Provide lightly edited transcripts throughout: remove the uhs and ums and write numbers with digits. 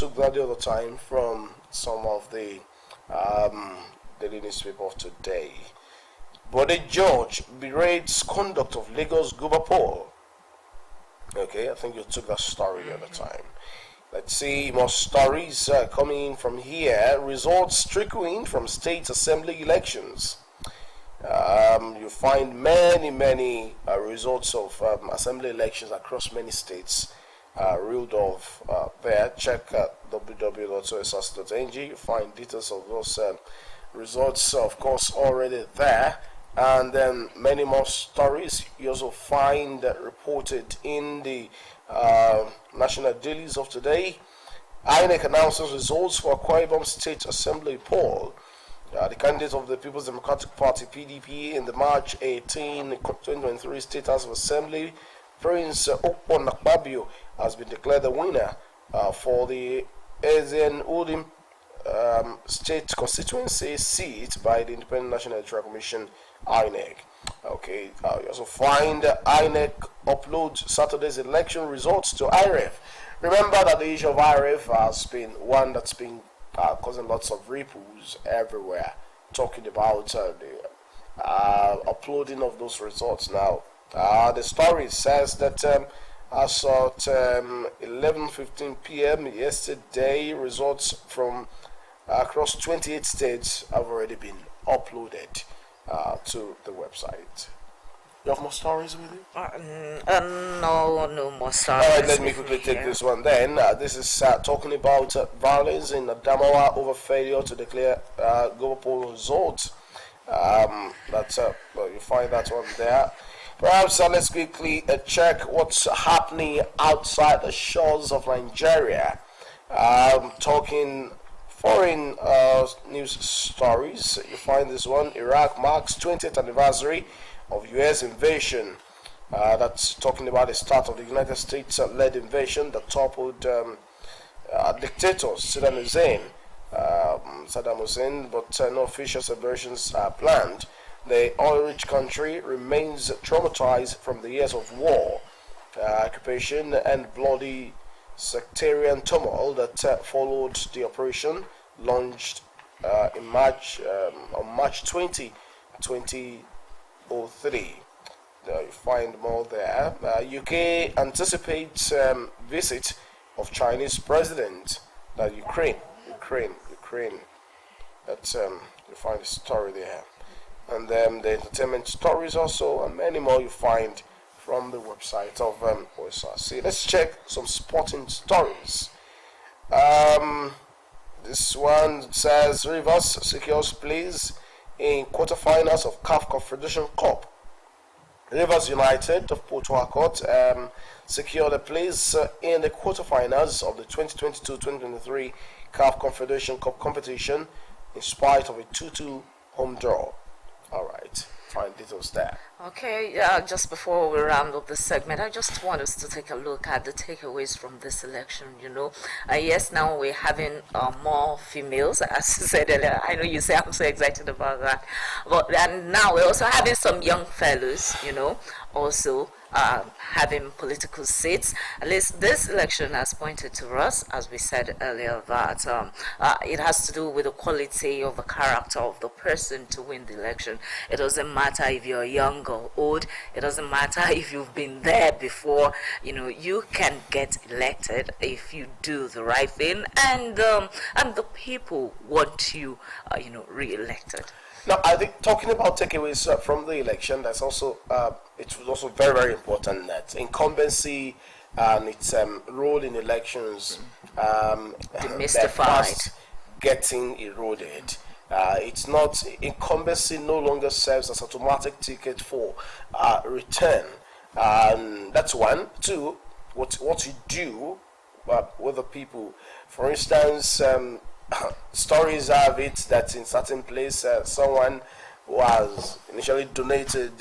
took that the other time from some of the daily newspaper of today. But a judge berates conduct of Lagos Gubapol. Okay, I think you took that story the other time. Let's see more stories coming in from here. Results trickling from state assembly elections. You find many results of assembly elections across many states reeled off there. Check www.osrc.ng. You find details of those results, of course, already there. And then many more stories you also find reported in the national dailies of today. INEC announces results for Akwa Ibom State Assembly poll. The candidate of the People's Democratic Party (PDP) in the March 18, 2023 State House of Assembly, Prince Okpon Nakpabio, has been declared the winner for the Ezen Udim State Constituency seat by the Independent National Electoral Commission (INEC). Okay, you also find INEC uploads Saturday's election results to IREF. Remember that the issue of IREF has been one that's been causing lots of ripples everywhere, talking about the uploading of those results now. The story says that as at 11:15 p.m. yesterday, results from across 28 states have already been uploaded to the website. You have more stories with you? No more stories. All right, let me quickly take this one then. This is talking about violence in Adamawa over failure to declare Gobapol results. You find that one there. Perhaps let's quickly check what's happening outside the shores of Nigeria. Talking foreign news stories. You find this one. Iraq marks 20th anniversary of U.S. invasion. That's talking about the start of the United States-led invasion that toppled dictator Saddam Hussein, but no official celebrations are planned. The oil-rich country remains traumatized from the years of war, occupation, and bloody sectarian turmoil that followed the operation launched on March 20, 2003. You find more there. UK anticipates visit of Chinese president. Ukraine. That's you find the story there, and then the entertainment stories also, and many more you find from the website of Osrc. Let's check some sporting stories. This one says Rivers secures place in quarterfinals of CAF Confederation Cup. Rivers United of Port Harcourt secured a place in the quarterfinals of the 2022-2023 CAF Confederation Cup competition in spite of a 2-2 home draw. All right, find details there. Okay, just before we round up this segment, I just want us to take a look at the takeaways from this election. Yes, now we're having more females, as you said earlier. I know you say I'm so excited about that, and now we're also having some young fellows, also having political seats. At least this election has pointed to us, as we said earlier, that it has to do with the quality of the character of the person to win the election. It doesn't matter if you're young or old. It doesn't matter if you've been there before. You can get elected if you do the right thing, and the people want you, re-elected. Now, I think talking about takeaways from the election, that's also it was also very, very important that incumbency and its role in elections demystified, getting eroded. It's not incumbency no longer serves as automatic ticket for return. That's one. Two, what you do with the people. For instance, stories have it that in certain place someone who has initially donated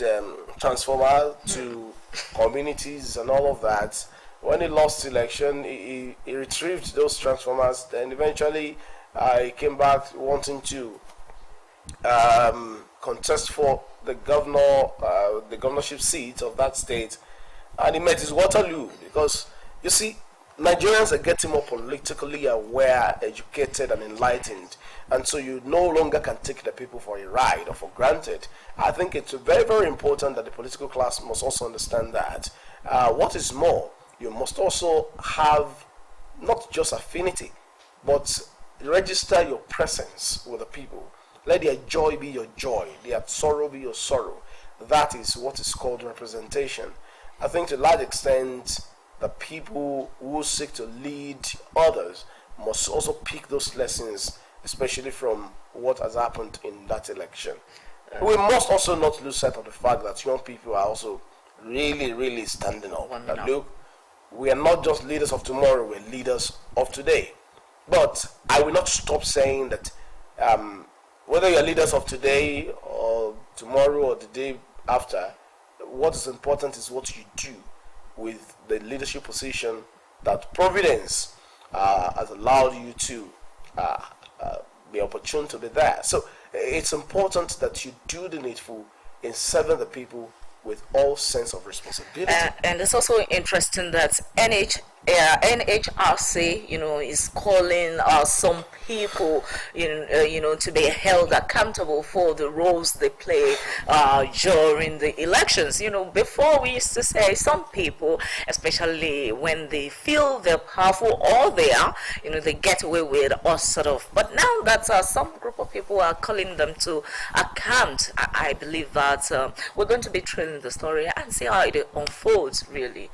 transformer to communities and all of that, when he lost election, he retrieved those transformers. Then eventually he came back wanting to contest for the governorship seat of that state, and he met his Waterloo, because you see, Nigerians are getting more politically aware, educated, and enlightened, and so you no longer can take the people for a ride or for granted. I think it's very, very important that the political class must also understand that. What is more, you must also have not just affinity, but register your presence with the people. Let their joy be your joy, their sorrow be your sorrow. That is what is called representation. I think to a large extent, the people who seek to lead others must also pick those lessons, especially from what has happened in that election. We must also not lose sight of the fact that young people are also really, really standing up. That look, we are not just leaders of tomorrow, we're leaders of today. But I will not stop saying that whether you're leaders of today or tomorrow or the day after, what is important is what you do with the leadership position that Providence has allowed you to be opportune to be there. So it's important that you do the needful in serving the people with all sense of responsibility. And it's also interesting that NHRC, is calling some people, to be held accountable for the roles they play during the elections. Before we used to say some people, especially when they feel they're powerful or they get away with all sort of. But now that some group of people are calling them to account, I believe that we're going to be trailing the story and see how it unfolds, really.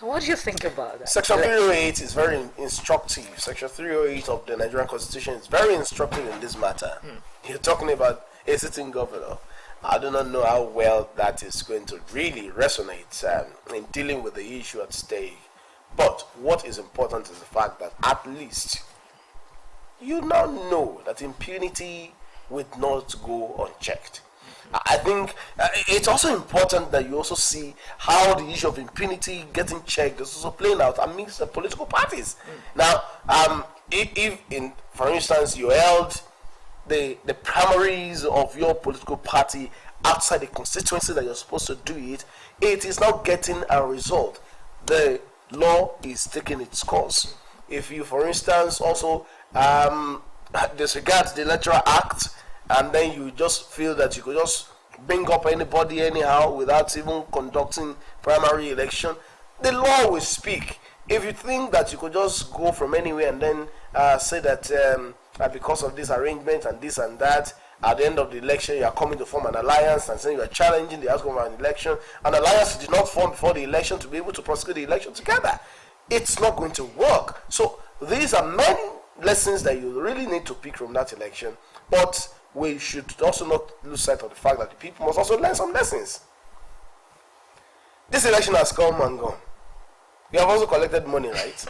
What do you think about that? Section 308 is very instructive. Section 308 of the Nigerian Constitution is very instructive in this matter. You're talking about a sitting governor. I do not know how well that is going to really resonate in dealing with the issue at stake. But what is important is the fact that at least you now know that impunity would not go unchecked. I think it's also important that you also see how the issue of impunity getting checked is also playing out amidst the political parties. Now, if for instance, you held the primaries of your political party outside the constituency that you're supposed to do it, it is not getting a result. The law is taking its course. If you, for instance, also disregard the Electoral Act, and then you just feel that you could just bring up anybody anyhow without even conducting primary election, the law will speak. If you think that you could just go from anywhere and then say that because of this arrangement and this and that, at the end of the election you are coming to form an alliance and saying you are challenging the outcome of an election, an alliance did not form before the election to be able to prosecute the election together, it's not going to work. So these are many lessons that you really need to pick from that election, but we should also not lose sight of the fact that the people must also learn some lessons. This election has come and gone. You have also collected money, right?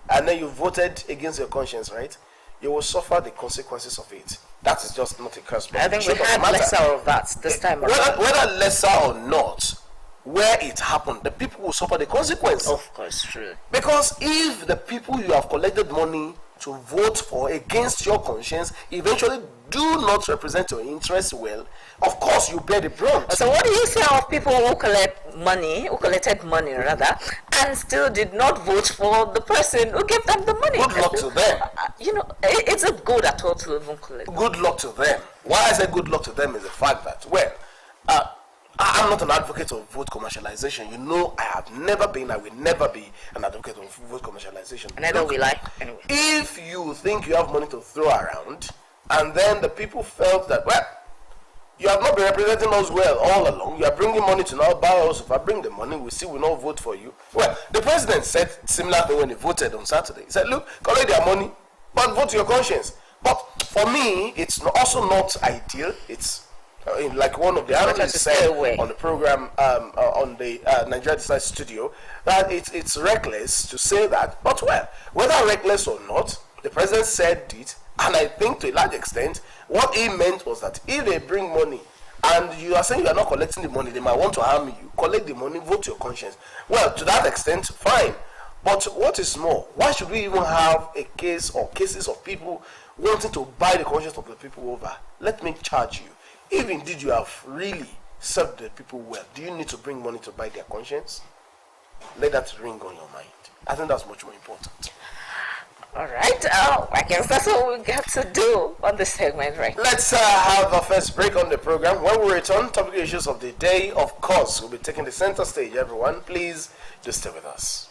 And then you voted against your conscience, right? You will suffer the consequences of it. That is just not a curse. I think we had lesser of that this time around. Whether lesser or not, where it happened, the people will suffer the consequence. Of course, true. Because if the people you have collected money to vote for against your conscience eventually do not represent your interests well, of course you bear the brunt. So what do you say of people who collected money rather, and still did not vote for the person who gave them the money? Good luck to them. It's a good at all to even collect. Good luck to them. Why I say good luck to them is the fact that, I'm not an advocate of vote commercialization. I have never been, I will never be an advocate of vote commercialization. Neither will I, anyway. If you think you have money to throw around, and then the people felt that, you have not been representing us well all along, you are bringing money to now buy us, if I bring the money, we still will not vote for you. Well, the president said similar thing when he voted on Saturday. He said, look, collect their money, but vote to your conscience. But for me, it's also not ideal. It's like one of the analysts said on the program on the Nigeria Decides studio, that it's reckless to say that. But whether reckless or not, the president said it, and I think to a large extent what he meant was that if they bring money and you are saying you are not collecting the money, they might want to harm you. Collect the money, vote to your conscience. Well, to that extent, fine. But what is more, why should we even have a case or cases of people wanting to buy the conscience of the people over? Let me charge you. If indeed you have really served the people well, do you need to bring money to buy their conscience? let that ring on your mind. I think that's much more important. All right. I guess that's what we got to do on this segment, right? Let's have a first break on the program. When we return, topic issues of the day, of course, will be taking the center stage. Everyone, please do stay with us.